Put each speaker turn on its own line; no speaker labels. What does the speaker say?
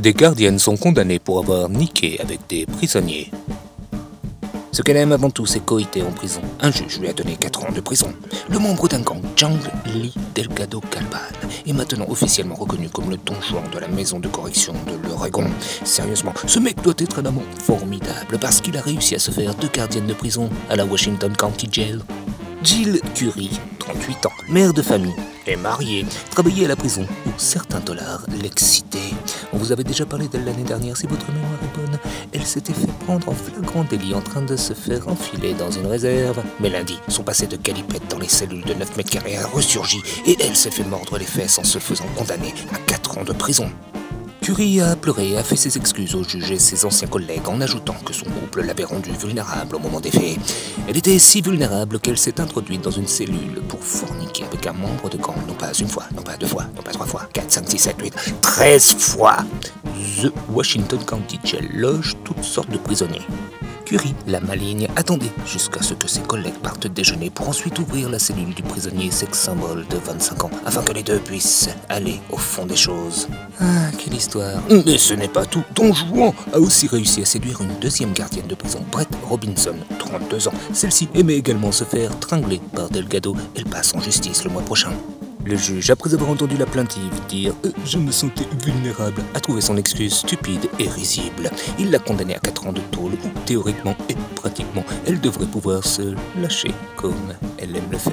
Des gardiennes sont condamnées pour avoir niqué avec des prisonniers. Ce qu'elle aime avant tout, c'est coïter en prison. Un juge lui a donné 4 ans de prison. Le membre d'un gang, Jang Lee Delgado Galvan, est maintenant officiellement reconnu comme le Don Juan de la maison de correction de l'Oregon. Sérieusement, ce mec doit être un amant formidable parce qu'il a réussi à se faire 2 gardiennes de prison à la Washington County Jail. Jill Curry, 38 ans, mère de famille, est mariée, travaillait à la prison où certains dollars l'excitaient. On vous avait déjà parlé d'elle l'année dernière, si votre mémoire est bonne. Elle s'était fait prendre en flagrant délit en train de se faire enfiler dans une réserve. Mais lundi, son passé de calipette dans les cellules de 9 mètres carrés a ressurgi et elle s'est fait mordre les fesses en se faisant condamner à 4 ans de prison. Curry a pleuré et a fait ses excuses au juge et ses anciens collègues en ajoutant que son couple l'avait rendue vulnérable au moment des faits. Elle était si vulnérable qu'elle s'est introduite dans une cellule pour forniquer avec un membre de gang, non pas une fois, non pas 2 fois, non pas 3 fois, 4, 5, 6, 7, 8, 13 fois. The Washington County Jail loge toutes sortes de prisonniers. Curry, la maligne, attendait jusqu'à ce que ses collègues partent déjeuner pour ensuite ouvrir la cellule du prisonnier sex symbole de 25 ans, afin que les deux puissent aller au fond des choses. Ah, quelle histoire. Mais ce n'est pas tout. Don Juan a aussi réussi à séduire une 2e gardienne de prison, Brett Robinson, 32 ans. Celle-ci aimait également se faire tringler par Delgado. Elle passe en justice le mois prochain. Le juge, après avoir entendu la plaintive dire « Je me sentais vulnérable », a trouvé son excuse stupide et risible. Il l'a condamnée à 4 ans de tôle où, théoriquement et pratiquement, elle devrait pouvoir se lâcher comme elle aime le faire.